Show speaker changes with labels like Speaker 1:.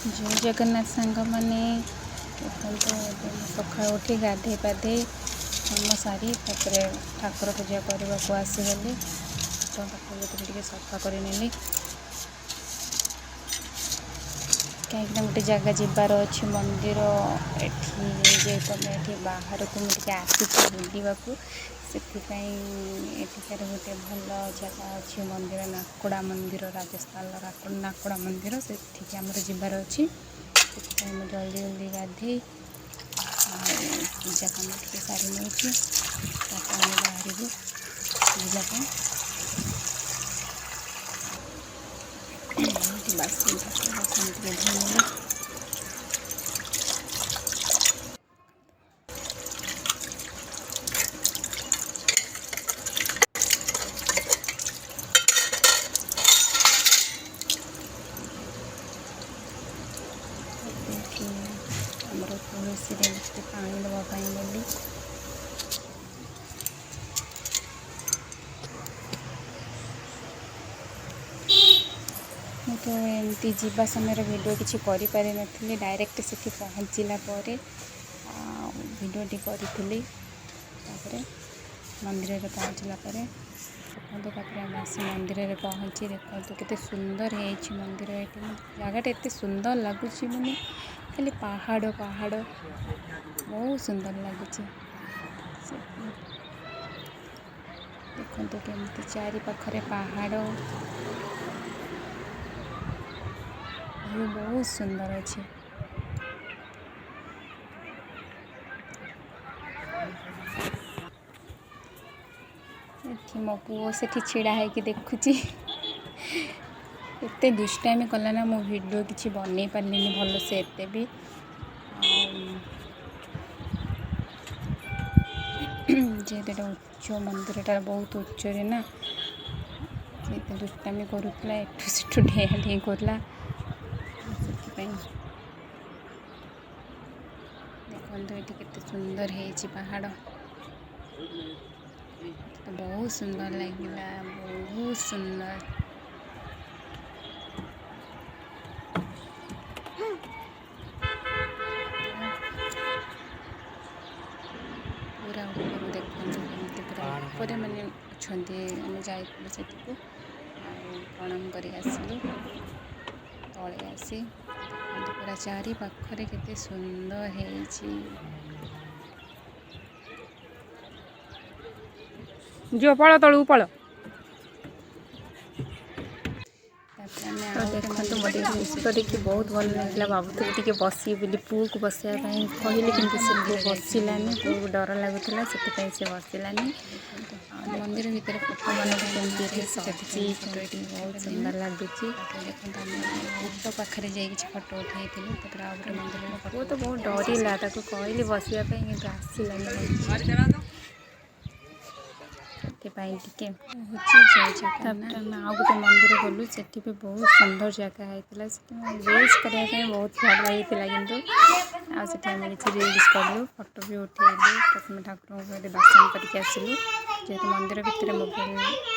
Speaker 1: जय जगन्नाथ सांग मैंने देखते सका उठी गाधे पाधे काम सारी ठाकुर पूजा करने को आसीगली ठाकुर सफा कर कहीं गोटे जगह जबार अच्छी मंदिर ये तुम बाहर को मुझे आसी बुलवाक से गोटे भल जगह अच्छी मंदिर नाकोड़ा मंदिर राजस्थान नाकोड़ा मंदिर से आमर जबार अच्छी जल्दी जल्दी गाधे पूजा कम टे सारी नहीं बाहर बुलाप बासन धोने आमर तुलसी पानी देवाई गली तो एमती जीवा समय वीडियो किसी करें नी डायरेक्ट से पहुँचला वीडियो करी मंदिर में पहुँचला देखो आस मंदिर में पहुँची देखो केते सुंदर है मंदिर ये जगटा एत सुंदर लगुच मैंने खाली पहाड़ पहाड़ बहुत सुंदर लगुच देखो केमती चारि पाखरे पहाड़ बहुत सुंदर अच्छे मो पुओ से छिड़ा है कि देखुची एते दुष्टामी कला ना मो वीडियो किसी बन पारे भल से एते भी जेहेतु उच्च मंदिरटा बहुत उच्च ना से दुष्टामी करूला एठू सेठू ढें ढें करला देखो ये केते सुंदर है पहाड़ तो बहुत सुंदर लगिला बहुत सुंदर पूरा ऊपर देखते पूरा ऊपर मैंने अच्छा आम जाइलु से प्रणाम कर आसलु तले आसी पूरा चारि पाखरे केते सुंदर है जो पड़ तलू पड़ देखो मत देखिए बहुत भल लगे भावुली टे बस बोली पुओ को बसवाई कहले कि बसलानी पुओ को डर लगुला से बसलानी मंदिर भीतर फोटो मान फोटो बहुत सुंदर लगुच ऊपर पाखे जाइए फोटो उठाई मंदिर पुओ तो बहुत डरला कहली बसवाई कि आसलानी टे गोटे मंदिर गलु से भी बहुत सुंदर जगह होता है रिल्स करने बहुत भल लगी कि आम किसी रिल्स कलु फोटो भी उठेलु प्रथम ठाकुर दर्शन करके आसलु जेहेतु मंदिर भितर मोबाइल